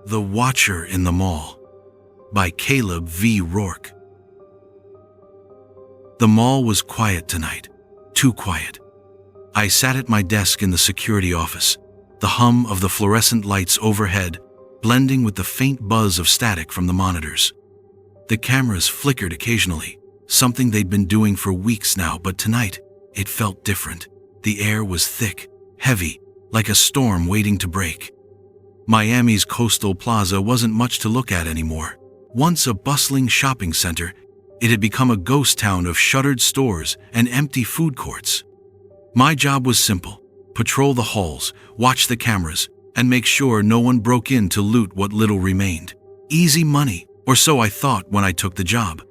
The Watcher in the Mall by Caleb V. Rourke. The mall was quiet tonight, too quiet. I sat at my desk in the security office, the hum of the fluorescent lights overhead blending with the faint buzz of static from the monitors. The cameras flickered occasionally, something they'd been doing for weeks now, but tonight it felt different. The air was thick, heavy, like a storm waiting to break. Miami's coastal plaza wasn't much to look at anymore. Once a bustling shopping center, it had become a ghost town of shuttered stores and empty food courts. My job was simple: patrol the halls, watch the cameras, and make sure no one broke in to loot what little remained. Easy money, or so I thought when I took the job.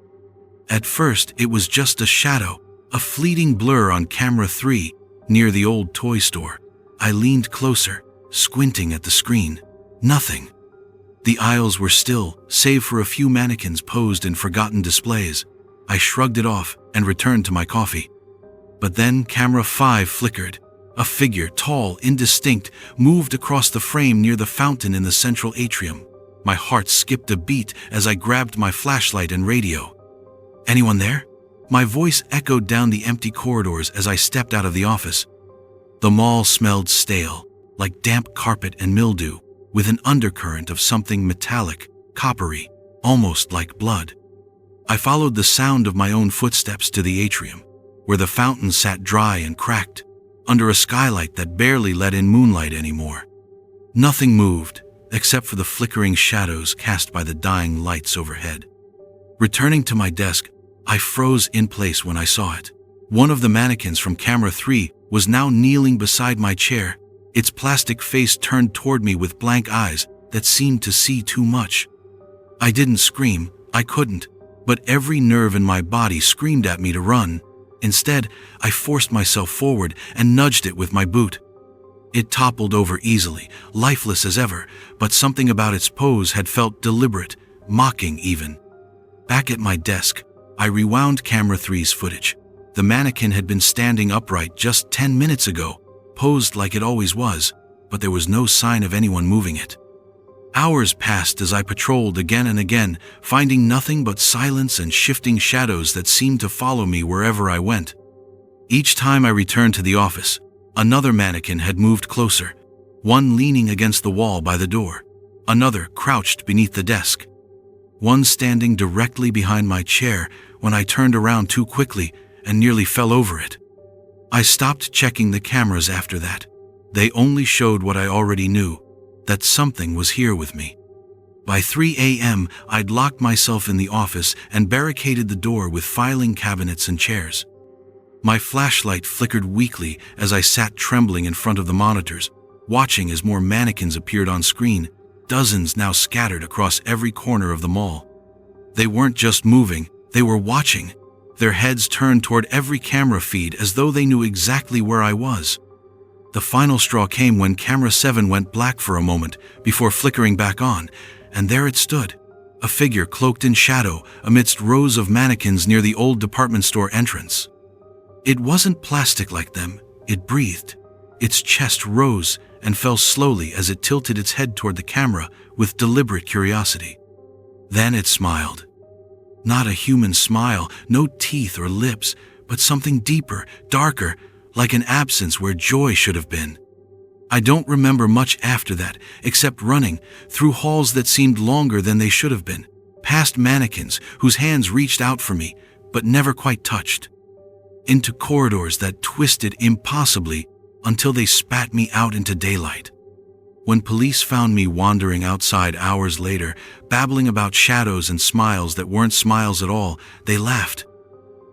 At first, it was just a shadow, a fleeting blur on camera 3 near the old toy store. I leaned closer, squinting at the screen. Nothing. The aisles were still, save for a few mannequins posed in forgotten displays. I shrugged it off and returned to my coffee. But then camera 5 flickered. A figure, tall, indistinct, moved across the frame near the fountain in the central atrium. My heart skipped a beat as I grabbed my flashlight and radio. "Anyone there?" My voice echoed down the empty corridors as I stepped out of the office. The mall smelled stale, like damp carpet and mildew, with an undercurrent of something metallic, coppery, almost like blood. I followed the sound of my own footsteps to the atrium, where the fountain sat dry and cracked, under a skylight that barely let in moonlight anymore. Nothing moved, except for the flickering shadows cast by the dying lights overhead. Returning to my desk, I froze in place when I saw it. One of the mannequins from camera 3 was now kneeling beside my chair, its plastic face turned toward me with blank eyes that seemed to see too much. I didn't scream, I couldn't, but every nerve in my body screamed at me to run. Instead, I forced myself forward and nudged it with my boot. It toppled over easily, lifeless as ever, but something about its pose had felt deliberate, mocking even. Back at my desk, I rewound camera 3's footage. The mannequin had been standing upright just 10 minutes ago, posed like it always was, but there was no sign of anyone moving it. Hours passed as I patrolled again and again, finding nothing but silence and shifting shadows that seemed to follow me wherever I went. Each time I returned to the office, another mannequin had moved closer, one leaning against the wall by the door, another crouched beneath the desk, one standing directly behind my chair when I turned around too quickly and nearly fell over it. I stopped checking the cameras after that. They only showed what I already knew, that something was here with me. By 3 a.m., I'd locked myself in the office and barricaded the door with filing cabinets and chairs. My flashlight flickered weakly as I sat trembling in front of the monitors, watching as more mannequins appeared on screen, dozens now scattered across every corner of the mall. They weren't just moving, they were watching, their heads turned toward every camera feed as though they knew exactly where I was. The final straw came when camera 7 went black for a moment before flickering back on, and there it stood, a figure cloaked in shadow amidst rows of mannequins near the old department store entrance. It wasn't plastic like them, it breathed. Its chest rose and fell slowly as it tilted its head toward the camera with deliberate curiosity. Then it smiled. Not a human smile, no teeth or lips, but something deeper, darker, like an absence where joy should have been. I don't remember much after that, except running through halls that seemed longer than they should have been, past mannequins whose hands reached out for me, but never quite touched, into corridors that twisted impossibly until they spat me out into daylight. When police found me wandering outside hours later, babbling about shadows and smiles that weren't smiles at all, they laughed.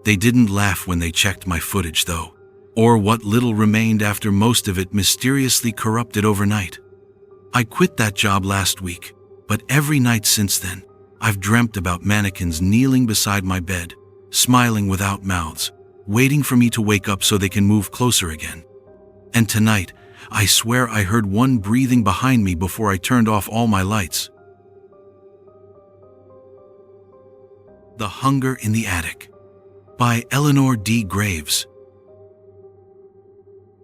They didn't laugh when they checked my footage, though, or what little remained after most of it mysteriously corrupted overnight. I quit that job last week, but every night since then, I've dreamt about mannequins kneeling beside my bed, smiling without mouths, waiting for me to wake up so they can move closer again. And tonight, I swear I heard one breathing behind me before I turned off all my lights. The Hunger in the Attic by Eleanor D. Graves.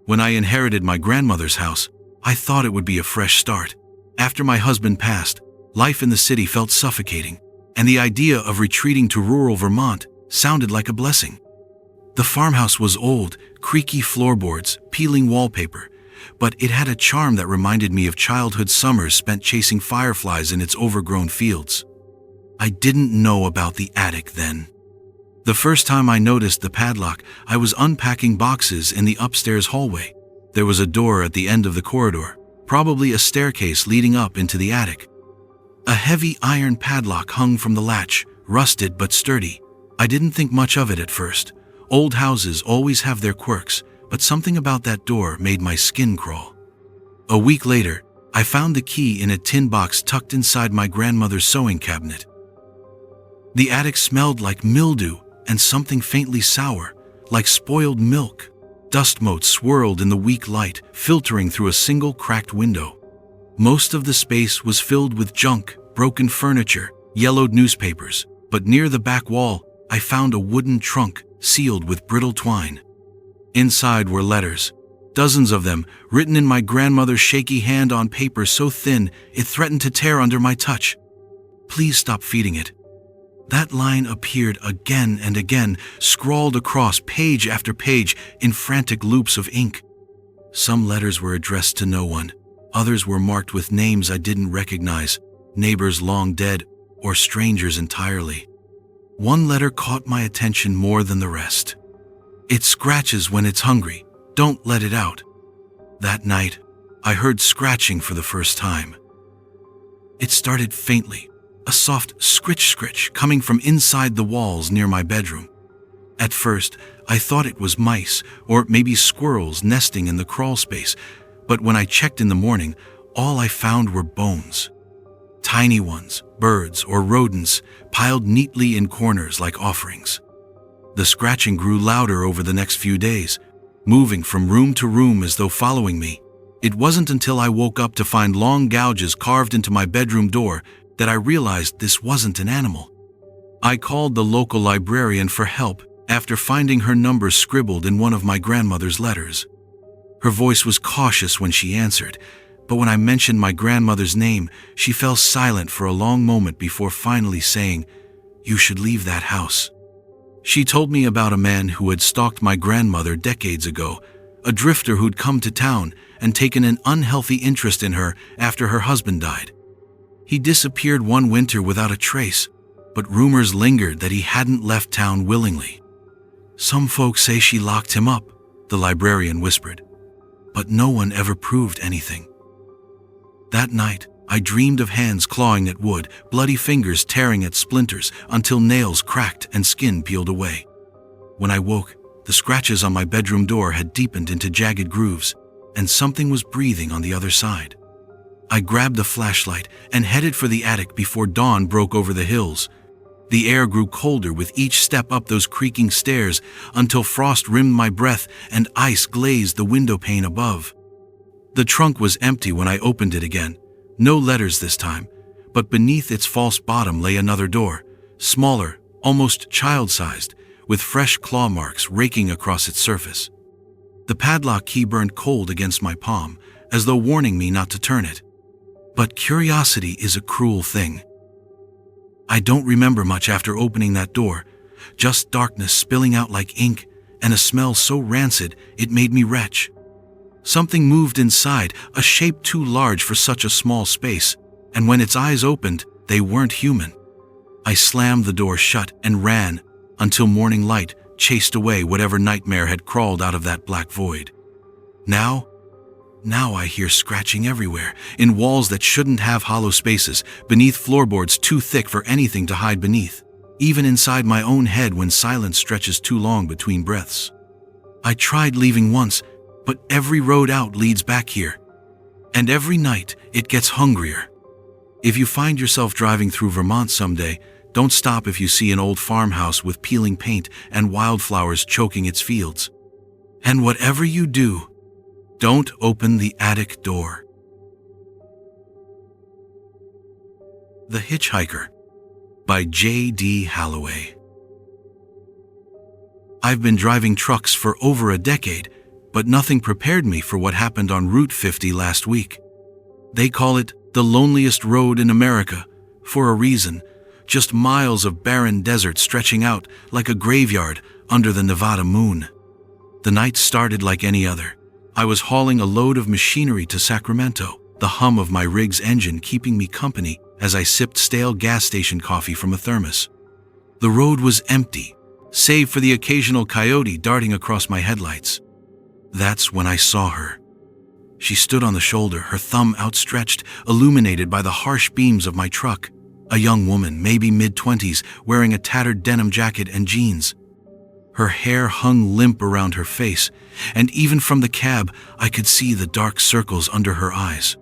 When I inherited my grandmother's house, I thought it would be a fresh start. After my husband passed, life in the city felt suffocating, and the idea of retreating to rural Vermont sounded like a blessing. The farmhouse was old, creaky floorboards, peeling wallpaper, but it had a charm that reminded me of childhood summers spent chasing fireflies in its overgrown fields. I didn't know about the attic then. The first time I noticed the padlock, I was unpacking boxes in the upstairs hallway. There was a door at the end of the corridor, probably a staircase leading up into the attic. A heavy iron padlock hung from the latch, rusted but sturdy. I didn't think much of it at first. Old houses always have their quirks, but something about that door made my skin crawl. A week later, I found the key in a tin box tucked inside my grandmother's sewing cabinet. The attic smelled like mildew and something faintly sour, like spoiled milk. Dust motes swirled in the weak light, filtering through a single cracked window. Most of the space was filled with junk, broken furniture, yellowed newspapers, but near the back wall, I found a wooden trunk sealed with brittle twine. Inside were letters, dozens of them, written in my grandmother's shaky hand on paper so thin it threatened to tear under my touch. "Please stop feeding it." That line appeared again and again, scrawled across page after page in frantic loops of ink. Some letters were addressed to no one. Others were marked with names I didn't recognize, neighbors long dead, or strangers entirely. One letter caught my attention more than the rest. "It scratches when it's hungry. Don't let it out." That night, I heard scratching for the first time. It started faintly, a soft scritch-scritch coming from inside the walls near my bedroom. At first, I thought it was mice, or maybe squirrels nesting in the crawl space, but when I checked in the morning, all I found were bones. Tiny ones, birds or rodents, piled neatly in corners like offerings. The scratching grew louder over the next few days, moving from room to room as though following me. It wasn't until I woke up to find long gouges carved into my bedroom door that I realized this wasn't an animal. I called the local librarian for help after finding her number scribbled in one of my grandmother's letters. Her voice was cautious when she answered, but when I mentioned my grandmother's name, she fell silent for a long moment before finally saying, "You should leave that house." She told me about a man who had stalked my grandmother decades ago, a drifter who'd come to town and taken an unhealthy interest in her after her husband died. He disappeared one winter without a trace, but rumors lingered that he hadn't left town willingly. "Some folks say she locked him up," the librarian whispered, "but no one ever proved anything." That night, I dreamed of hands clawing at wood, bloody fingers tearing at splinters until nails cracked and skin peeled away. When I woke, the scratches on my bedroom door had deepened into jagged grooves, and something was breathing on the other side. I grabbed a flashlight and headed for the attic before dawn broke over the hills. The air grew colder with each step up those creaking stairs until frost rimmed my breath and ice glazed the window pane above. The trunk was empty when I opened it again. No letters this time, but beneath its false bottom lay another door, smaller, almost child-sized, with fresh claw marks raking across its surface. The padlock key burned cold against my palm, as though warning me not to turn it. But curiosity is a cruel thing. I don't remember much after opening that door, just darkness spilling out like ink and a smell so rancid it made me retch. Something moved inside, a shape too large for such a small space, and when its eyes opened, they weren't human. I slammed the door shut and ran until morning light chased away whatever nightmare had crawled out of that black void. Now I hear scratching everywhere, in walls that shouldn't have hollow spaces, beneath floorboards too thick for anything to hide beneath, even inside my own head when silence stretches too long between breaths. I tried leaving once, but every road out leads back here. And every night, it gets hungrier. If you find yourself driving through Vermont someday, don't stop if you see an old farmhouse with peeling paint and wildflowers choking its fields. And whatever you do, don't open the attic door. The Hitchhiker by J.D. Holloway. I've been driving trucks for over a decade, but nothing prepared me for what happened on Route 50 last week. They call it The loneliest road in America, for a reason, just miles of barren desert stretching out like a graveyard under the Nevada moon. The night started like any other. I was hauling a load of machinery to Sacramento, the hum of my rig's engine keeping me company as I sipped stale gas station coffee from a thermos. The road was empty, save for the occasional coyote darting across my headlights. That's when I saw her. She stood on the shoulder, her thumb outstretched, illuminated by the harsh beams of my truck. A young woman, maybe mid-20s, wearing a tattered denim jacket and jeans. Her hair hung limp around her face, and even from the cab, I could see the dark circles under her eyes.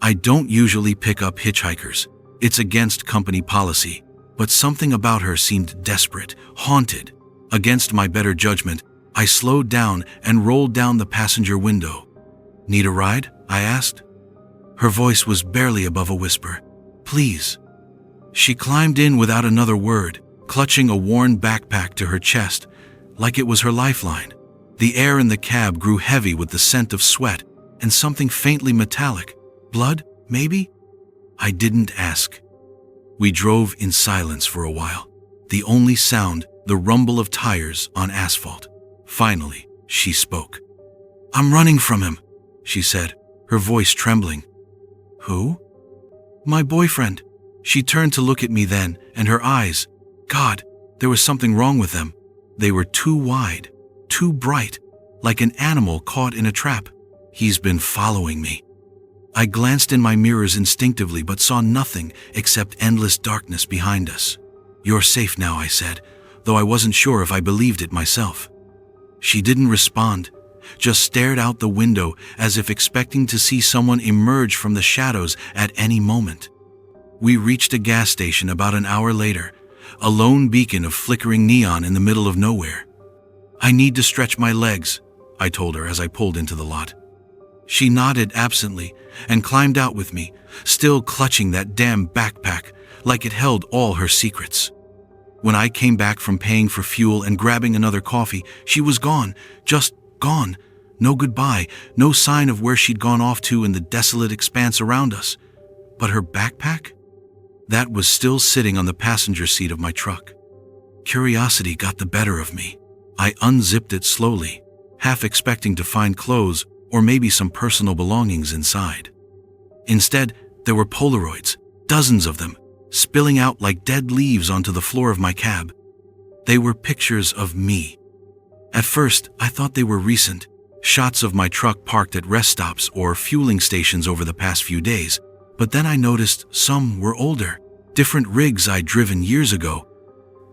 I don't usually pick up hitchhikers. It's against company policy, but something about her seemed desperate, haunted. Against my better judgment, I slowed down and rolled down the passenger window. "Need a ride?" I asked. Her voice was barely above a whisper. "Please." She climbed in without another word, clutching a worn backpack to her chest, like it was her lifeline. The air in the cab grew heavy with the scent of sweat and something faintly metallic. Blood, maybe? I didn't ask. We drove in silence for a while. The only sound, the rumble of tires on asphalt. Finally, she spoke. "I'm running from him," she said, her voice trembling. "Who?" "My boyfriend." She turned to look at me then, and her eyes, God, there was something wrong with them. They were too wide, too bright, like an animal caught in a trap. "He's been following me." I glanced in my mirrors instinctively but saw nothing except endless darkness behind us. "You're safe now," I said, though I wasn't sure if I believed it myself. She didn't respond, just stared out the window as if expecting to see someone emerge from the shadows at any moment. We reached a gas station about an hour later, a lone beacon of flickering neon in the middle of nowhere. "I need to stretch my legs," I told her as I pulled into the lot. She nodded absently and climbed out with me, still clutching that damn backpack like it held all her secrets. When I came back from paying for fuel and grabbing another coffee, she was gone, just gone. No goodbye, no sign of where she'd gone off to in the desolate expanse around us. But her backpack? That was still sitting on the passenger seat of my truck. Curiosity got the better of me. I unzipped it slowly, half expecting to find clothes or maybe some personal belongings inside. Instead, there were Polaroids, dozens of them, spilling out like dead leaves onto the floor of my cab. They were pictures of me. At first, I thought they were recent, shots of my truck parked at rest stops or fueling stations over the past few days, but then I noticed some were older, different rigs I'd driven years ago,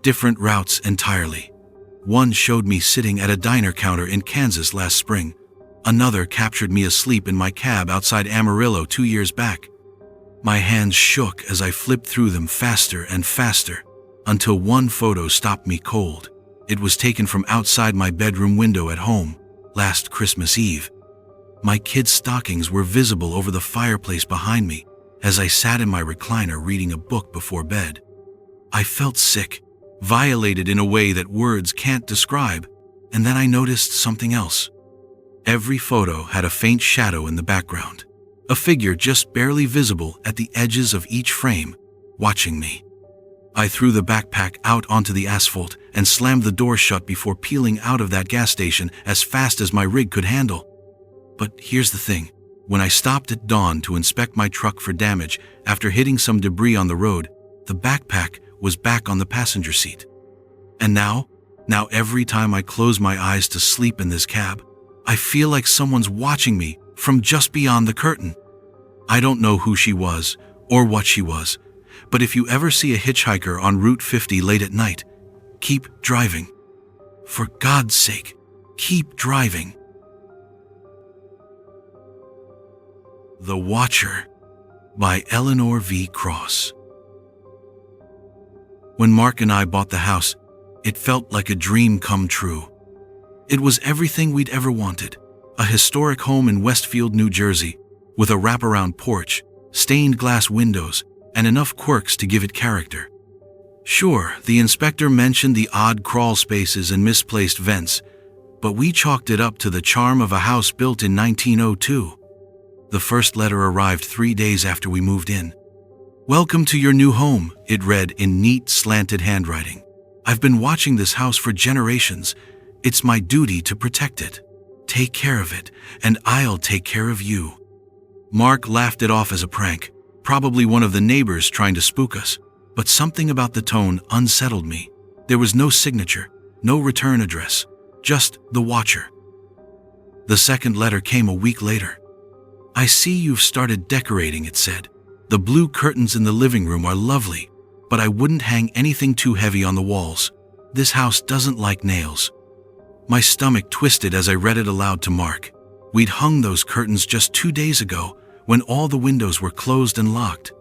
different routes entirely. One showed me sitting at a diner counter in Kansas last spring. Another captured me asleep in my cab outside Amarillo 2 years back. My hands shook as I flipped through them faster and faster, until one photo stopped me cold. It was taken from outside my bedroom window at home, last Christmas Eve. My kids' stockings were visible over the fireplace behind me as I sat in my recliner reading a book before bed. I felt sick, violated in a way that words can't describe, and then I noticed something else. Every photo had a faint shadow in the background, a figure just barely visible at the edges of each frame, watching me. I threw the backpack out onto the asphalt and slammed the door shut before peeling out of that gas station as fast as my rig could handle. But here's the thing. When I stopped at dawn to inspect my truck for damage after hitting some debris on the road, the backpack was back on the passenger seat. And now every time I close my eyes to sleep in this cab, I feel like someone's watching me from just beyond the curtain. I don't know who she was or what she was, but if you ever see a hitchhiker on Route 50 late at night, keep driving. For God's sake, keep driving. The Watcher by Eleanor V. Cross. When Mark and I bought the house, it felt like a dream come true. It was everything we'd ever wanted. A historic home in Westfield, New Jersey, with a wraparound porch, stained glass windows, and enough quirks to give it character. Sure, the inspector mentioned the odd crawl spaces and misplaced vents, but we chalked it up to the charm of a house built in 1902. The first letter arrived 3 days after we moved in. "Welcome to your new home," it read in neat, slanted handwriting. "I've been watching this house for generations. It's my duty to protect it. Take care of it, and I'll take care of you." Mark laughed it off as a prank, probably one of the neighbors trying to spook us, but something about the tone unsettled me. There was no signature, no return address, just the watcher. The second letter came a week later. "I see you've started decorating," it said. "The blue curtains in the living room are lovely, but I wouldn't hang anything too heavy on the walls. This house doesn't like nails." My stomach twisted as I read it aloud to Mark. We'd hung those curtains just 2 days ago, when all the windows were closed and locked.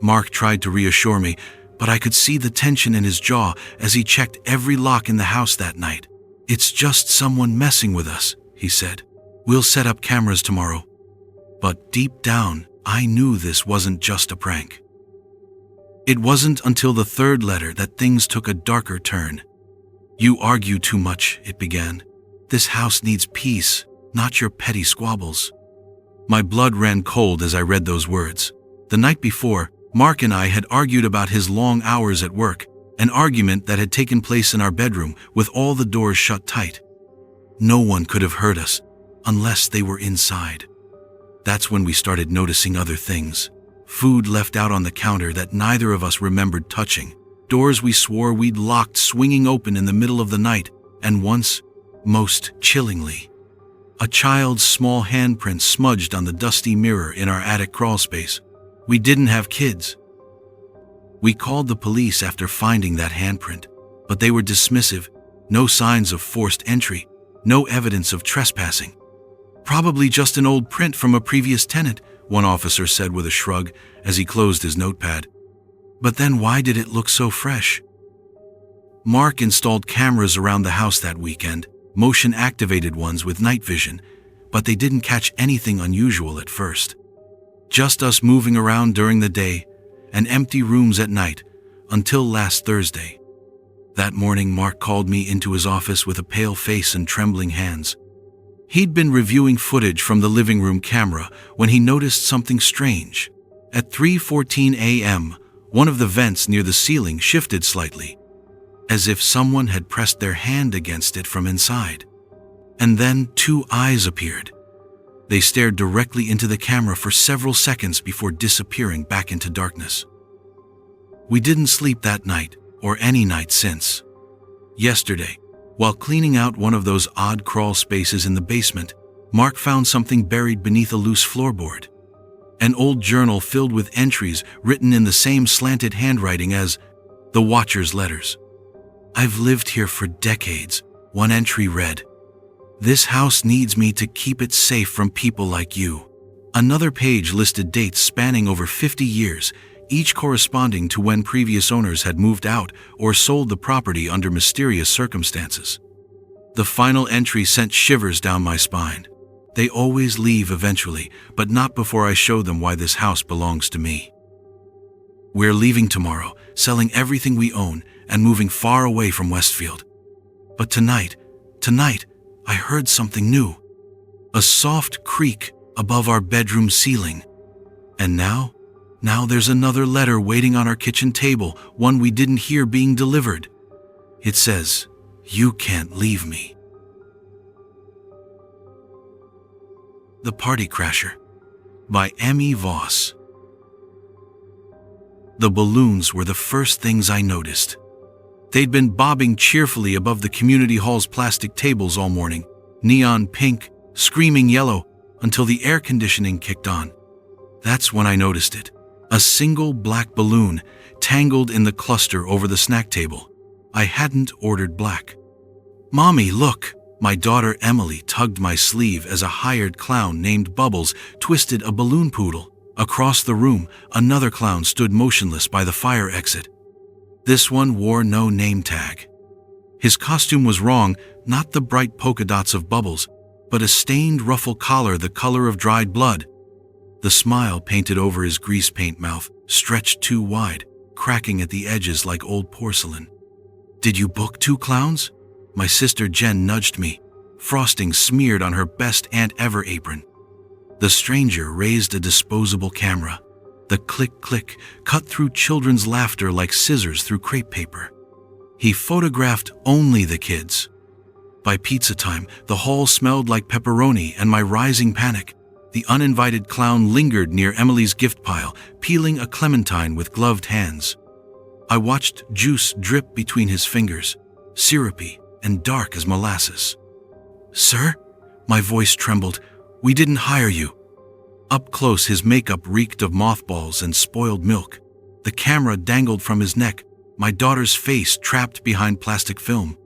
Mark tried to reassure me, but I could see the tension in his jaw as he checked every lock in the house that night. "It's just someone messing with us," he said. "We'll set up cameras tomorrow." But deep down, I knew this wasn't just a prank. It wasn't until the third letter that things took a darker turn. "You argue too much," it began. "This house needs peace, not your petty squabbles." My blood ran cold as I read those words. The night before, Mark and I had argued about his long hours at work, an argument that had taken place in our bedroom with all the doors shut tight. No one could have heard us, unless they were inside. That's when we started noticing other things. Food left out on the counter that neither of us remembered touching. Doors we swore we'd locked swinging open in the middle of the night, and once, most chillingly, a child's small handprint smudged on the dusty mirror in our attic crawlspace. We didn't have kids. We called the police after finding that handprint, but they were dismissive. No signs of forced entry, no evidence of trespassing. "Probably just an old print from a previous tenant," one officer said with a shrug as he closed his notepad. "But then why did it look so fresh?" Mark installed cameras around the house that weekend, motion-activated ones with night vision, but they didn't catch anything unusual at first. Just us moving around during the day and empty rooms at night, until last Thursday. That morning, Mark called me into his office with a pale face and trembling hands. He'd been reviewing footage from the living room camera when he noticed something strange. At 3:14 a.m., one of the vents near the ceiling shifted slightly, as if someone had pressed their hand against it from inside. And then 2 eyes appeared. They stared directly into the camera for several seconds before disappearing back into darkness. We didn't sleep that night, or any night since. Yesterday, while cleaning out one of those odd crawl spaces in the basement, Mark found something buried beneath a loose floorboard. An old journal filled with entries written in the same slanted handwriting as the Watcher's letters. "I've lived here for decades," one entry read. "This house needs me to keep it safe from people like you." Another page listed dates spanning over 50 years, each corresponding to when previous owners had moved out or sold the property under mysterious circumstances. The final entry sent shivers down my spine. They always leave eventually, but not before I show them why this house belongs to me. "We're leaving tomorrow, selling everything we own and moving far away from Westfield. But tonight, I heard something new. A soft creak above our bedroom ceiling. And now there's another letter waiting on our kitchen table, one we didn't hear being delivered. It says, 'You can't leave me.'" The Party Crasher by Emmy Voss. The balloons were the first things I noticed. They'd been bobbing cheerfully above the community hall's plastic tables all morning, neon pink, screaming yellow, until the air conditioning kicked on. That's when I noticed it. A single black balloon tangled in the cluster over the snack table. I hadn't ordered black. "Mommy, look!" My daughter Emily tugged my sleeve as a hired clown named Bubbles twisted a balloon poodle. Across the room, another clown stood motionless by the fire exit. This one wore no name tag. His costume was wrong, not the bright polka dots of Bubbles, but a stained ruffle collar the color of dried blood. The smile painted over his grease paint mouth stretched too wide, cracking at the edges like old porcelain. "Did you book 2 clowns?" My sister Jen nudged me, frosting smeared on her best aunt ever apron. The stranger raised a disposable camera. The click-click cut through children's laughter like scissors through crepe paper. He photographed only the kids. By pizza time, the hall smelled like pepperoni and my rising panic. The uninvited clown lingered near Emily's gift pile, peeling a clementine with gloved hands. I watched juice drip between his fingers, syrupy and dark as molasses. "Sir?" My voice trembled. "We didn't hire you." Up close, his makeup reeked of mothballs and spoiled milk. The camera dangled from his neck, my daughter's face trapped behind plastic film.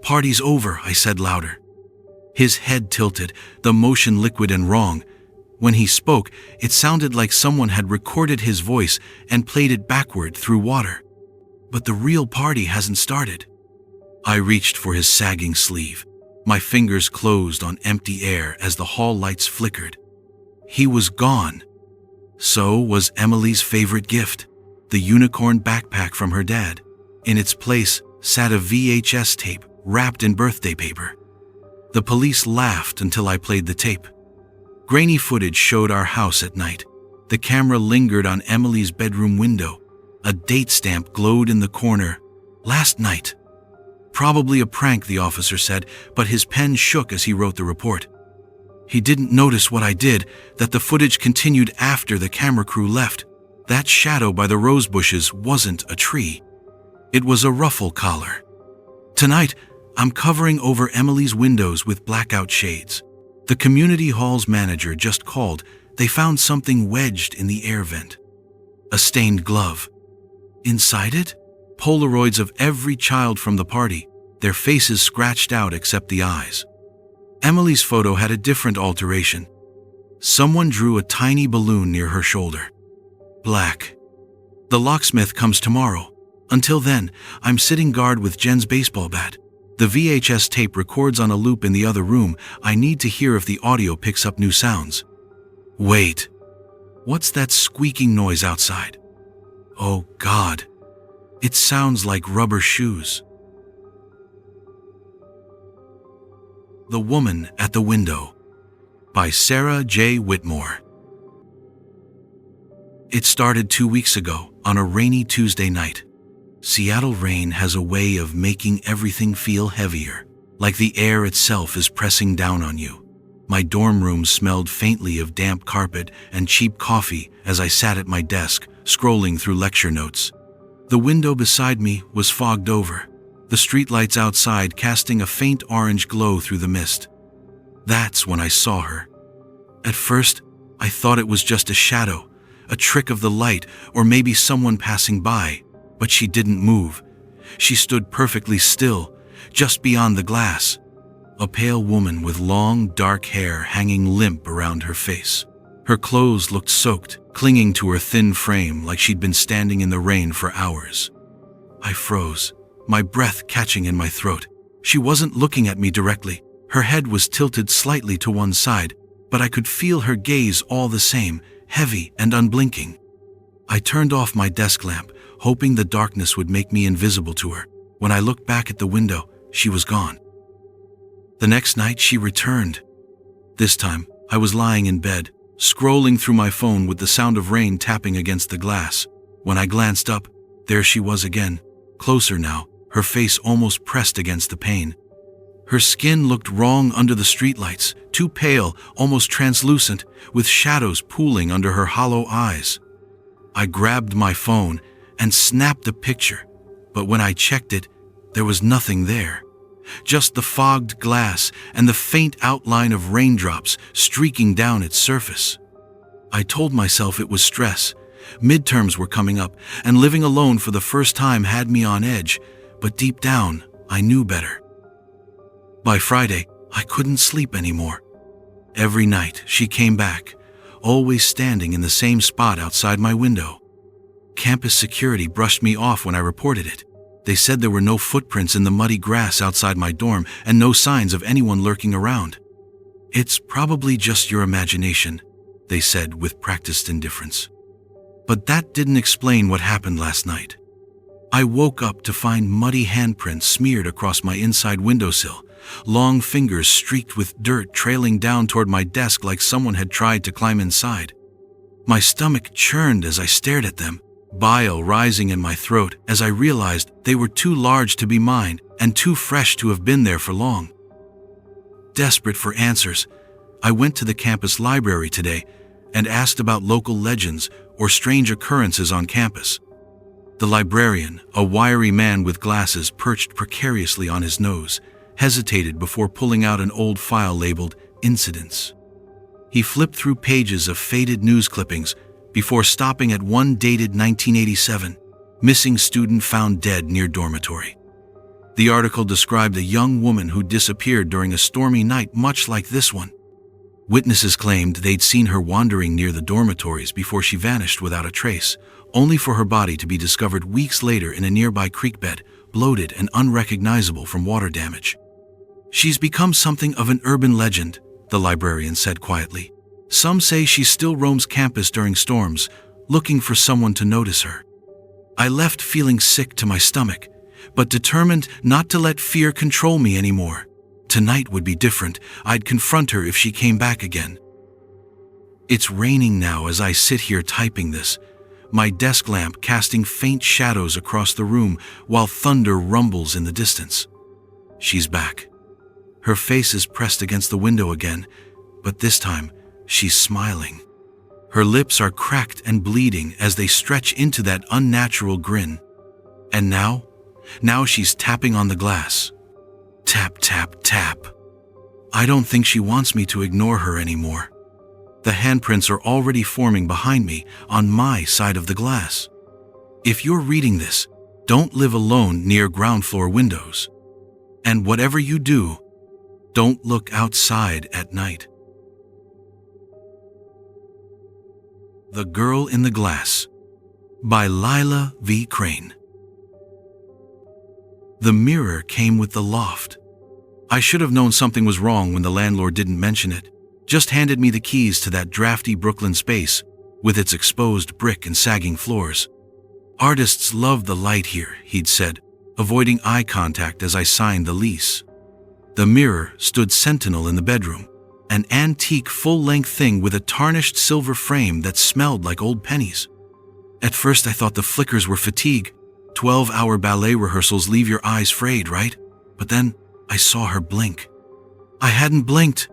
"Party's over," I said louder. His head tilted, the motion liquid and wrong. When he spoke, it sounded like someone had recorded his voice and played it backward through water. "But the real party hasn't started." I reached for his sagging sleeve. My fingers closed on empty air as the hall lights flickered. He was gone. So was Emily's favorite gift, the unicorn backpack from her dad. In its place sat a VHS tape wrapped in birthday paper. The police laughed until I played the tape. Grainy footage showed our house at night. The camera lingered on Emily's bedroom window. A date stamp glowed in the corner. "Last night." Probably a prank, the officer said, but his pen shook as he wrote the report. He didn't notice what I did, that the footage continued after the camera crew left. That shadow by the rose bushes wasn't a tree. It was a ruffle collar. Tonight, I'm covering over Emily's windows with blackout shades. The community hall's manager just called. They found something wedged in the air vent. A stained glove. Inside it, Polaroids of every child from the party, their faces scratched out except the eyes. Emily's photo had a different alteration. Someone drew a tiny balloon near her shoulder. Black. "The locksmith comes tomorrow. Until then, I'm sitting guard with Jen's baseball bat. The VHS tape records on a loop in the other room. I need to hear if the audio picks up new sounds." Wait. What's that squeaking noise outside? Oh God. It sounds like rubber shoes. The Woman at the Window by Sarah J. Whitmore. It started 2 weeks ago on a rainy Tuesday night. Seattle rain has a way of making everything feel heavier, like the air itself is pressing down on you. My dorm room smelled faintly of damp carpet and cheap coffee as I sat at my desk, scrolling through lecture notes. The window beside me was fogged over, the streetlights outside casting a faint orange glow through the mist. That's when I saw her. At first, I thought it was just a shadow, a trick of the light, or maybe someone passing by, but she didn't move. She stood perfectly still, just beyond the glass. A pale woman with long, dark hair hanging limp around her face. Her clothes looked soaked, clinging to her thin frame like she'd been standing in the rain for hours. I froze, my breath catching in my throat. She wasn't looking at me directly. Her head was tilted slightly to one side, but I could feel her gaze all the same, heavy and unblinking. I turned off my desk lamp, hoping the darkness would make me invisible to her. When I looked back at the window, she was gone. The next night, she returned. This time, I was lying in bed, scrolling through my phone with the sound of rain tapping against the glass. When I glanced up, there she was again, closer now, her face almost pressed against the pane. Her skin looked wrong under the streetlights, too pale, almost translucent, with shadows pooling under her hollow eyes. I grabbed my phone and snapped a picture, but when I checked it, there was nothing there. Just the fogged glass and the faint outline of raindrops streaking down its surface. I told myself it was stress. Midterms were coming up, and living alone for the first time had me on edge, but deep down, I knew better. By Friday, I couldn't sleep anymore. Every night, she came back, always standing in the same spot outside my window. Campus security brushed me off when I reported it. They said there were no footprints in the muddy grass outside my dorm and no signs of anyone lurking around. "It's probably just your imagination," they said with practiced indifference. But that didn't explain what happened last night. I woke up to find muddy handprints smeared across my inside windowsill. long fingers streaked with dirt trailing down toward my desk like someone had tried to climb inside. My stomach churned as I stared at them, bile rising in my throat as I realized they were too large to be mine and too fresh to have been there for long. Desperate for answers, I went to the campus library today and asked about local legends or strange occurrences on campus. The librarian, a wiry man with glasses perched precariously on his nose, hesitated before pulling out an old file labeled Incidents. He flipped through pages of faded news clippings before stopping at one dated 1987, missing student found dead near dormitory. The article described a young woman who disappeared during a stormy night much like this one. Witnesses claimed they'd seen her wandering near the dormitories before she vanished without a trace, only for her body to be discovered weeks later in a nearby creek bed, bloated and unrecognizable from water damage. "She's become something of an urban legend," the librarian said quietly. "Some say she still roams campus during storms, looking for someone to notice her." I left feeling sick to my stomach, but determined not to let fear control me anymore. Tonight would be different. I'd confront her if she came back again. It's raining now as I sit here typing this, my desk lamp casting faint shadows across the room while thunder rumbles in the distance. She's back. Her face is pressed against the window again, but this time she's smiling. Her lips are cracked and bleeding as they stretch into that unnatural grin. And now she's tapping on the glass. Tap, tap, tap. I don't think she wants me to ignore her anymore. The handprints are already forming behind me on my side of the glass. If you're reading this, don't live alone near ground floor windows. And whatever you do, don't look outside at night. The Girl in the Glass by Lila V. Crane. The mirror came with the loft. I should have known something was wrong when the landlord didn't mention it, just handed me the keys to that drafty Brooklyn space with its exposed brick and sagging floors. "Artists love the light here," he'd said, avoiding eye contact as I signed the lease. The mirror stood sentinel in the bedroom, an antique full-length thing with a tarnished silver frame that smelled like old pennies. At first I thought the flickers were fatigue. 12-hour ballet rehearsals leave your eyes frayed, right? But then I saw her blink. I hadn't blinked.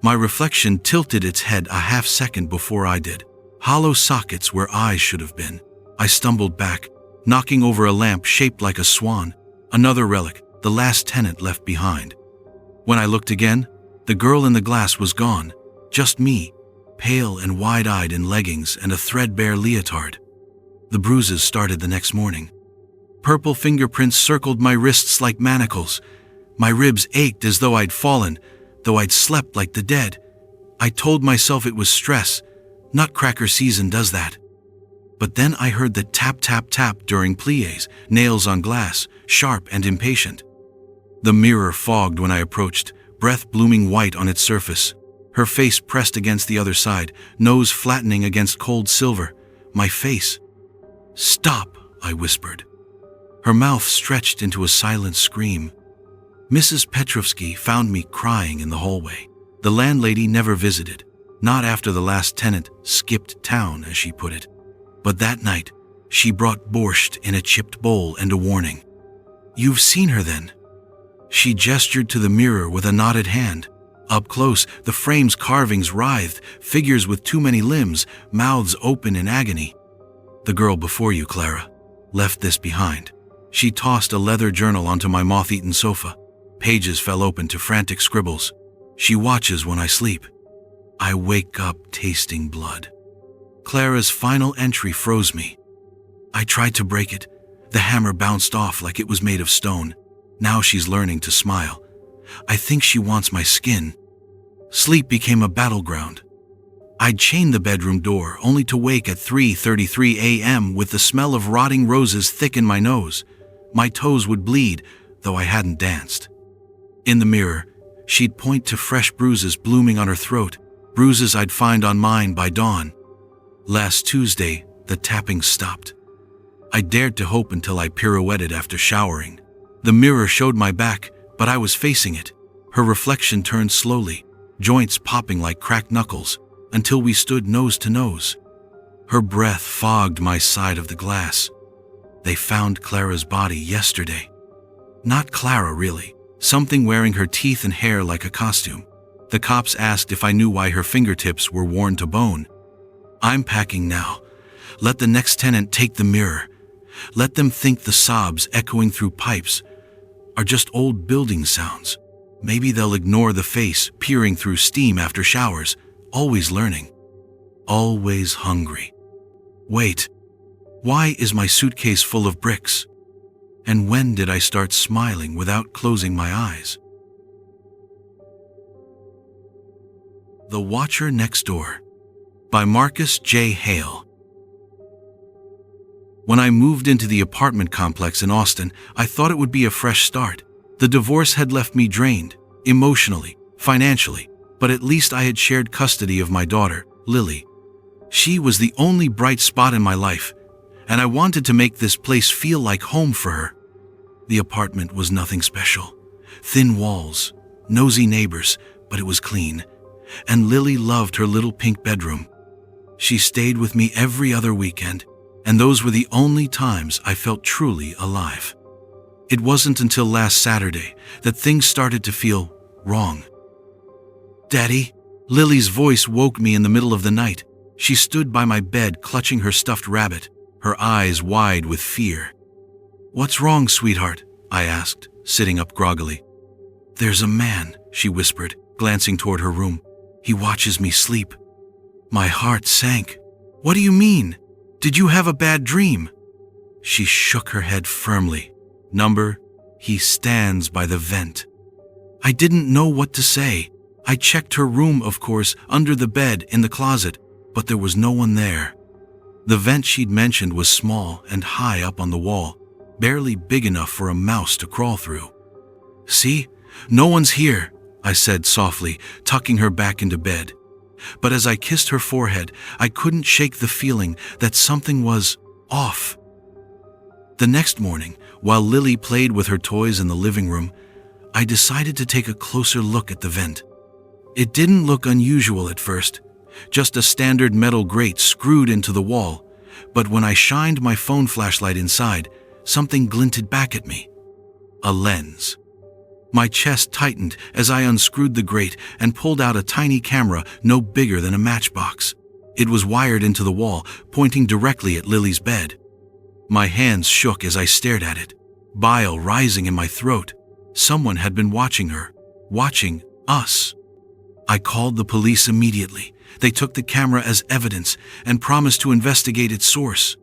My reflection tilted its head a half-second before I did. Hollow sockets where eyes should have been. I stumbled back, knocking over a lamp shaped like a swan, another relic, the last tenant left behind. When I looked again, the girl in the glass was gone, just me, pale and wide-eyed in leggings and a threadbare leotard. The bruises started the next morning. Purple fingerprints circled my wrists like manacles. My ribs ached as though I'd fallen, though I'd slept like the dead. I told myself it was stress. Nutcracker season does that. But then I heard the tap, tap, tap during pliés, nails on glass, sharp and impatient. The mirror fogged when I approached, breath blooming white on its surface. Her face pressed against the other side, nose flattening against cold silver. My face. "Stop," I whispered. Her mouth stretched into a silent scream. Mrs. Petrovsky found me crying in the hallway. The landlady never visited, not after the last tenant skipped town, as she put it. But that night, she brought borscht in a chipped bowl and a warning. "You've seen her then?" She gestured to the mirror with a knotted hand. Up close, the frame's carvings writhed, figures with too many limbs, mouths open in agony. "The girl before you, Clara, left this behind." She tossed a leather journal onto my moth-eaten sofa. Pages fell open to frantic scribbles. "She watches when I sleep. I wake up tasting blood." Clara's final entry froze me. I tried to break it. The hammer bounced off like it was made of stone. Now she's learning to smile. I think she wants my skin. Sleep became a battleground. I'd chain the bedroom door, only to wake at 3:33 a.m. with the smell of rotting roses thick in my nose. My toes would bleed, though I hadn't danced. In the mirror, she'd point to fresh bruises blooming on her throat, bruises I'd find on mine by dawn. Last Tuesday, the tapping stopped. I dared to hope until I pirouetted after showering. The mirror showed my back, but I was facing it. Her reflection turned slowly, joints popping like cracked knuckles, until we stood nose to nose. Her breath fogged my side of the glass. They found Clara's body yesterday. Not Clara, really. Something wearing her teeth and hair like a costume. The cops asked if I knew why her fingertips were worn to bone. I'm packing now. Let the next tenant take the mirror. Let them think the sobs echoing through pipes are just old building sounds. Maybe they'll ignore the face peering through steam after showers, always learning, always hungry. Wait, why is my suitcase full of bricks? And when did I start smiling without closing my eyes? The Watcher Next Door by Marcus J. Hale. When I moved into the apartment complex in Austin, I thought it would be a fresh start. The divorce had left me drained, emotionally, financially, but at least I had shared custody of my daughter, Lily. She was the only bright spot in my life, and I wanted to make this place feel like home for her. The apartment was nothing special. Thin walls, nosy neighbors, but it was clean. And Lily loved her little pink bedroom. She stayed with me every other weekend, and those were the only times I felt truly alive. It wasn't until last Saturday that things started to feel wrong. "Daddy?" Lily's voice woke me in the middle of the night. She stood by my bed clutching her stuffed rabbit, her eyes wide with fear. "What's wrong, sweetheart?" I asked, sitting up groggily. "There's a man," she whispered, glancing toward her room. "He watches me sleep." My heart sank. "What do you mean? Did you have a bad dream?" She shook her head firmly. He stands by the vent." I didn't know what to say. I checked her room, of course, under the bed, in the closet, but there was no one there. The vent she'd mentioned was small and high up on the wall, barely big enough for a mouse to crawl through. "See? No one's here," I said softly, tucking her back into bed. But as I kissed her forehead, I couldn't shake the feeling that something was off. The next morning, while Lily played with her toys in the living room, I decided to take a closer look at the vent. It didn't look unusual at first, just a standard metal grate screwed into the wall, but when I shined my phone flashlight inside, something glinted back at me. A lens. My chest tightened as I unscrewed the grate and pulled out a tiny camera no bigger than a matchbox. It was wired into the wall, pointing directly at Lily's bed. My hands shook as I stared at it, bile rising in my throat. Someone had been watching her, watching us. I called the police immediately. They took the camera as evidence and promised to investigate its source.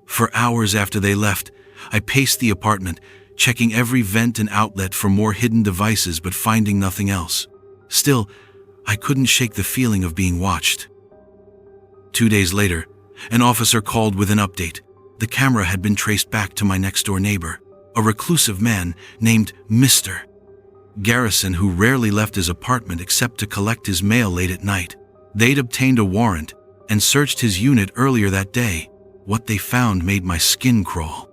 For hours after they left, I paced the apartment, checking every vent and outlet for more hidden devices but finding nothing else. Still, I couldn't shake the feeling of being watched. 2 days later, an officer called with an update. The camera had been traced back to my next-door neighbor, a reclusive man named Mr. Garrison, who rarely left his apartment except to collect his mail late at night. They'd obtained a warrant and searched his unit earlier that day. What they found made my skin crawl.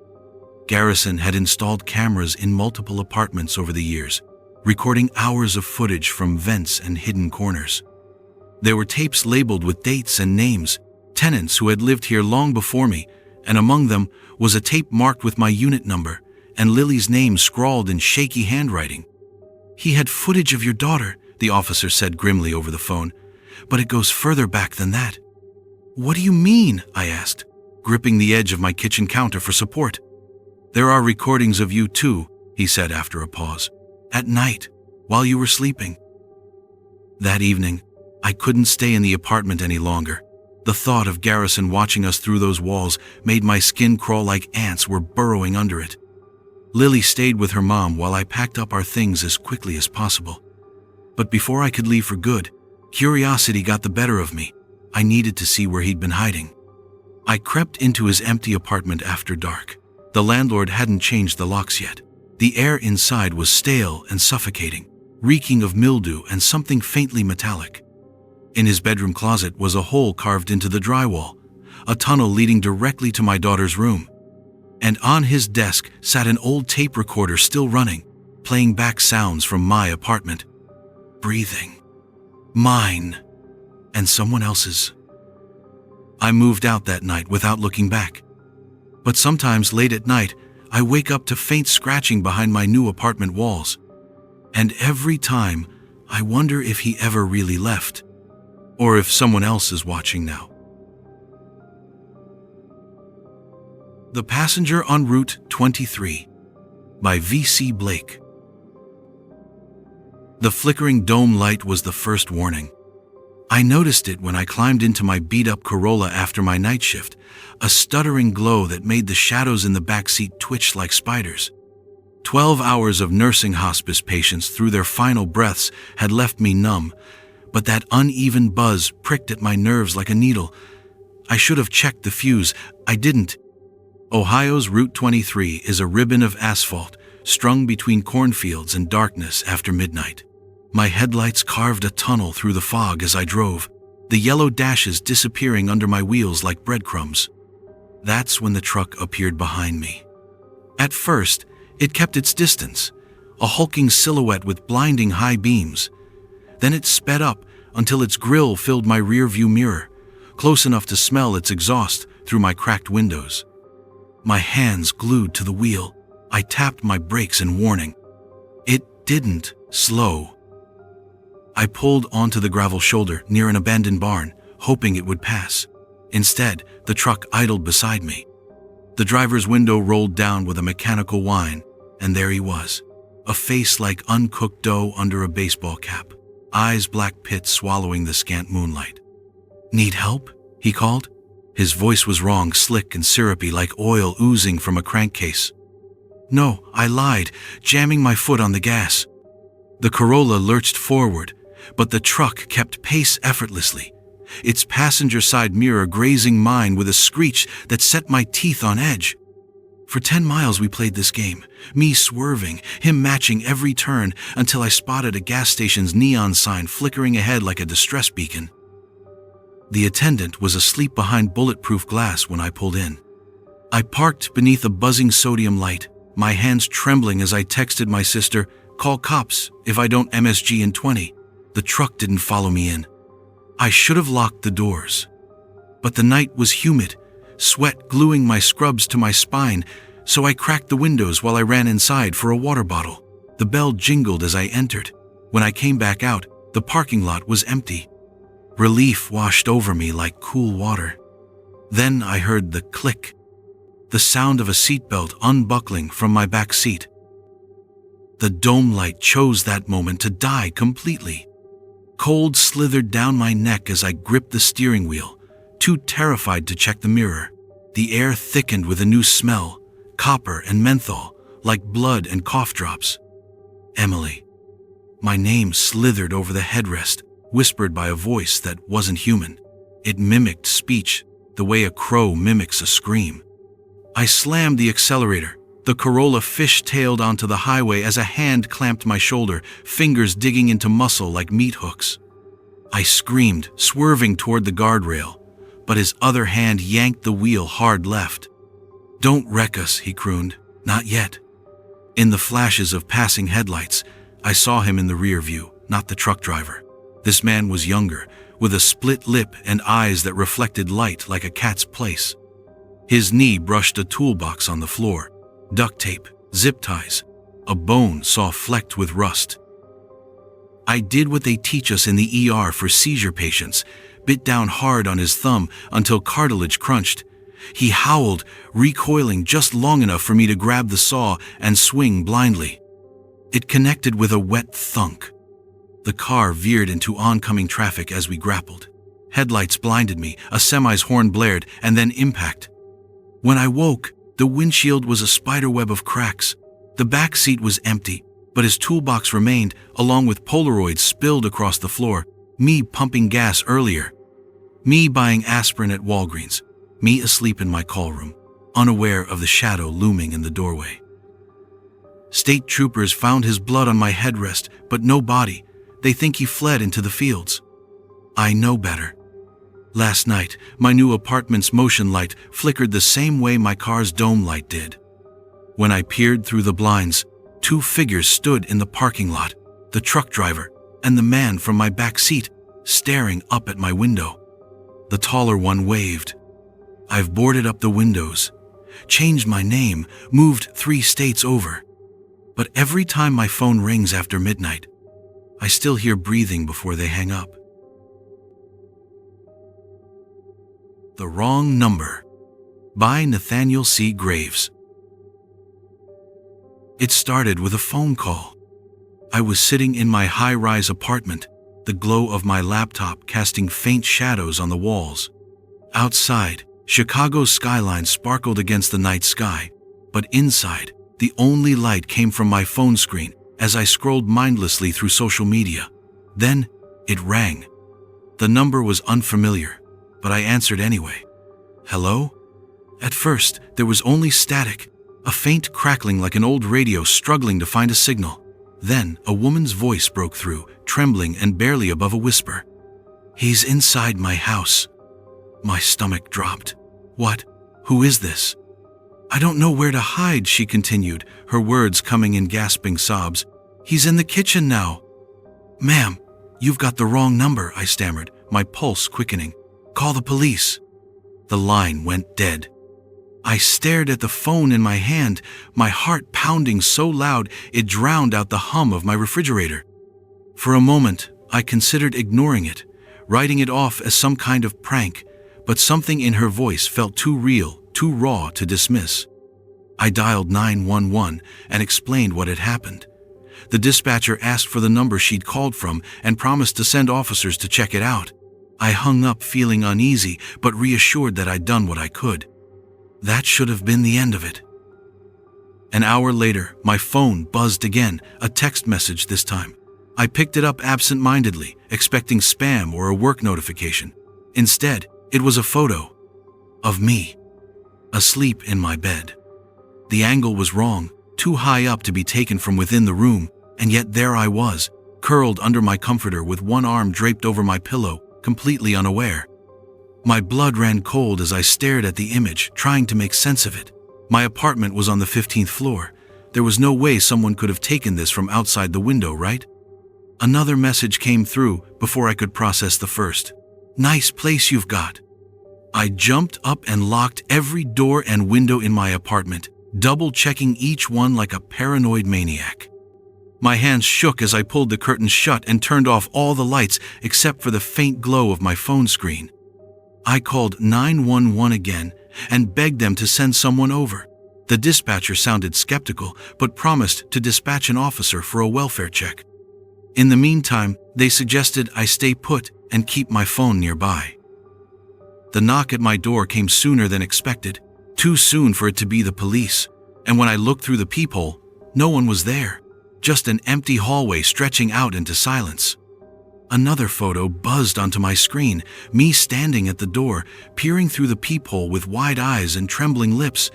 Garrison had installed cameras in multiple apartments over the years, recording hours of footage from vents and hidden corners. There were tapes labeled with dates and names, tenants who had lived here long before me, and among them was a tape marked with my unit number and Lily's name scrawled in shaky handwriting. "He had footage of your daughter," the officer said grimly over the phone, "but it goes further back than that." "What do you mean?" I asked, gripping the edge of my kitchen counter for support. "There are recordings of you too," he said after a pause, "at night, while you were sleeping." That evening, I couldn't stay in the apartment any longer. The thought of Garrison watching us through those walls made my skin crawl like ants were burrowing under it. Lily stayed with her mom while I packed up our things as quickly as possible. But before I could leave for good, curiosity got the better of me. I needed to see where he'd been hiding. I crept into his empty apartment after dark. The landlord hadn't changed the locks yet. The air inside was stale and suffocating, reeking of mildew and something faintly metallic. In his bedroom closet was a hole carved into the drywall, a tunnel leading directly to my daughter's room. And on his desk sat an old tape recorder still running, playing back sounds from my apartment. Breathing. Mine. And someone else's. I moved out that night without looking back. But sometimes late at night, I wake up to faint scratching behind my new apartment walls. And every time, I wonder if he ever really left, or if someone else is watching now. The Passenger on Route 23 by V.C. Blake. The flickering dome light was the first warning. I noticed it when I climbed into my beat-up Corolla after my night shift, a stuttering glow that made the shadows in the backseat twitch like spiders. 12 hours of nursing hospice patients through their final breaths had left me numb, but that uneven buzz pricked at my nerves like a needle. I should have checked the fuse. I didn't. Ohio's Route 23 is a ribbon of asphalt strung between cornfields and darkness after midnight. My headlights carved a tunnel through the fog as I drove, the yellow dashes disappearing under my wheels like breadcrumbs. That's when the truck appeared behind me. At first, it kept its distance, a hulking silhouette with blinding high beams. Then it sped up until its grille filled my rearview mirror, close enough to smell its exhaust through my cracked windows. My hands glued to the wheel, I tapped my brakes in warning. It didn't slow. I pulled onto the gravel shoulder near an abandoned barn, hoping it would pass. Instead, the truck idled beside me. The driver's window rolled down with a mechanical whine, and there he was, a face like uncooked dough under a baseball cap, eyes black pits swallowing the scant moonlight. "Need help?" he called. His voice was wrong, slick and syrupy like oil oozing from a crankcase. No, I lied, jamming my foot on the gas. The Corolla lurched forward, but the truck kept pace effortlessly, its passenger side mirror grazing mine with a screech that set my teeth on edge. For 10 miles we played this game, me swerving, him matching every turn, until I spotted a gas station's neon sign flickering ahead like a distress beacon. The attendant was asleep behind bulletproof glass when I pulled in. I parked beneath a buzzing sodium light, my hands trembling as I texted my sister, "Call cops if I don't MSG in 20. The truck didn't follow me in. I should have locked the doors. But the night was humid, sweat gluing my scrubs to my spine, so I cracked the windows while I ran inside for a water bottle. The bell jingled as I entered. When I came back out, the parking lot was empty. Relief washed over me like cool water. Then I heard the click, the sound of a seatbelt unbuckling from my back seat. The dome light chose that moment to die completely. Cold slithered down my neck as I gripped the steering wheel, too terrified to check the mirror. The air thickened with a new smell, copper and menthol, like blood and cough drops. Emily. My name slithered over the headrest, whispered by a voice that wasn't human. It mimicked speech, the way a crow mimics a scream. I slammed the accelerator. The Corolla fish-tailed onto the highway as a hand clamped my shoulder, fingers digging into muscle like meat hooks. I screamed, swerving toward the guardrail, but his other hand yanked the wheel hard left. "Don't wreck us," he crooned. "Not yet." In the flashes of passing headlights, I saw him in the rear view, not the truck driver. This man was younger, with a split lip and eyes that reflected light like a cat's place. His knee brushed a toolbox on the floor. Duct tape, zip ties, a bone saw flecked with rust. I did what they teach us in the ER for seizure patients, bit down hard on his thumb until cartilage crunched. He howled, recoiling just long enough for me to grab the saw and swing blindly. It connected with a wet thunk. The car veered into oncoming traffic as we grappled. Headlights blinded me, a semi's horn blared, and then impact. When I woke, the windshield was a spiderweb of cracks. The back seat was empty, but his toolbox remained, along with Polaroids spilled across the floor. Me pumping gas earlier. Me buying aspirin at Walgreens. Me asleep in my call room, unaware of the shadow looming in the doorway. State troopers found his blood on my headrest, but no body. They think he fled into the fields. I know better. Last night, my new apartment's motion light flickered the same way my car's dome light did. When I peered through the blinds, Two figures stood in the parking lot, the truck driver and the man from my back seat, staring up at my window. The taller one waved. I've boarded up the windows, changed my name, moved 3 states over. But every time my phone rings after midnight, I still hear breathing before they hang up. The Wrong Number by Nathaniel C. Graves. It started with a phone call. I was sitting in my high-rise apartment, the glow of my laptop casting faint shadows on the walls. Outside, Chicago's skyline sparkled against the night sky, but inside, the only light came from my phone screen as I scrolled mindlessly through social media. Then, it rang. The number was unfamiliar, but I answered anyway. Hello? At first, there was only static, a faint crackling like an old radio struggling to find a signal. Then, a woman's voice broke through, trembling and barely above a whisper. "He's inside my house." My stomach dropped. "What? Who is this?" "I don't know where to hide," she continued, her words coming in gasping sobs. "He's in the kitchen now." "Ma'am, you've got the wrong number," I stammered, my pulse quickening. "Call the police." The line went dead. I stared at the phone in my hand, my heart pounding so loud it drowned out the hum of my refrigerator. For a moment, I considered ignoring it, writing it off as some kind of prank, but something in her voice felt too real, too raw to dismiss. I dialed 911 and explained what had happened. The dispatcher asked for the number she'd called from and promised to send officers to check it out. I hung up feeling uneasy, but reassured that I'd done what I could. That should have been the end of it. An hour later, my phone buzzed again, a text message this time. I picked it up absent-mindedly, expecting spam or a work notification. Instead, it was a photo of me, asleep in my bed. The angle was wrong, too high up to be taken from within the room, and yet there I was, curled under my comforter with one arm draped over my pillow, completely unaware. My blood ran cold as I stared at the image, trying to make sense of it. My apartment was on the 15th floor. There was no way someone could have taken this from outside the window, right? Another message came through before I could process the first. "Nice place you've got." I jumped up and locked every door and window in my apartment, double-checking each one like a paranoid maniac. My hands shook as I pulled the curtains shut and turned off all the lights except for the faint glow of my phone screen. I called 911 again and begged them to send someone over. The dispatcher sounded skeptical, but promised to dispatch an officer for a welfare check. In the meantime, they suggested I stay put and keep my phone nearby. The knock at my door came sooner than expected, too soon for it to be the police, and when I looked through the peephole, no one was there, just an empty hallway stretching out into silence. Another photo buzzed onto my screen, me standing at the door, peering through the peephole with wide eyes and trembling lips.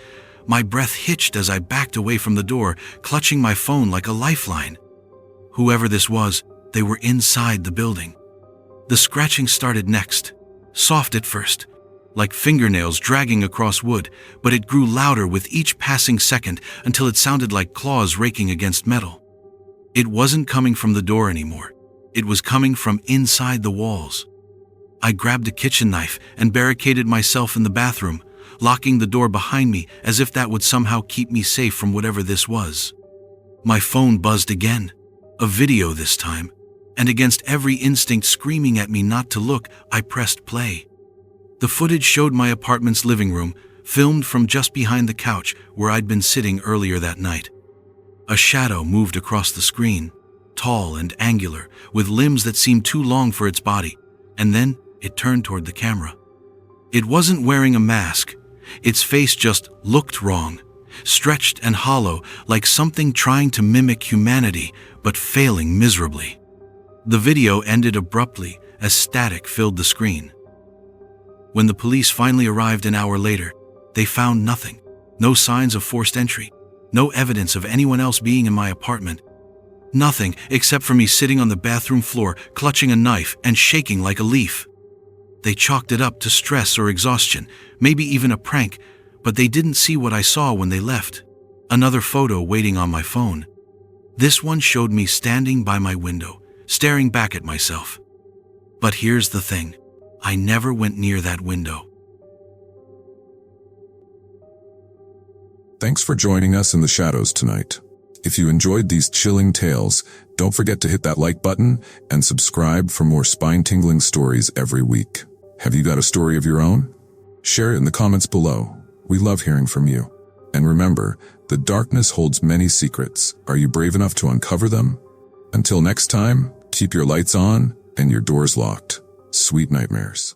My breath hitched as I backed away from the door, clutching my phone like a lifeline. Whoever this was, they were inside the building. The scratching started next, soft at first, like fingernails dragging across wood, but it grew louder with each passing second until it sounded like claws raking against metal. It wasn't coming from the door anymore. It was coming from inside the walls. I grabbed a kitchen knife and barricaded myself in the bathroom, locking the door behind me as if that would somehow keep me safe from whatever this was. My phone buzzed again, a video this time, and against every instinct screaming at me not to look, I pressed play. The footage showed my apartment's living room, filmed from just behind the couch where I'd been sitting earlier that night. A shadow moved across the screen, tall and angular, with limbs that seemed too long for its body, and then it turned toward the camera. It wasn't wearing a mask. Its face just looked wrong, stretched and hollow, like something trying to mimic humanity, but failing miserably. The video ended abruptly as static filled the screen. When the police finally arrived an hour later, they found nothing. No signs of forced entry, no evidence of anyone else being in my apartment. Nothing except for me sitting on the bathroom floor, clutching a knife and shaking like a leaf. They chalked it up to stress or exhaustion, maybe even a prank, but they didn't see what I saw when they left. Another photo waiting on my phone. This one showed me standing by my window, staring back at myself. But here's the thing. I never went near that window. Thanks for joining us in the shadows tonight. If you enjoyed these chilling tales, don't forget to hit that like button and subscribe for more spine-tingling stories every week. Have you got a story of your own? Share it in the comments below. We love hearing from you. And remember, the darkness holds many secrets. Are you brave enough to uncover them? Until next time, keep your lights on and your doors locked. Sweet nightmares.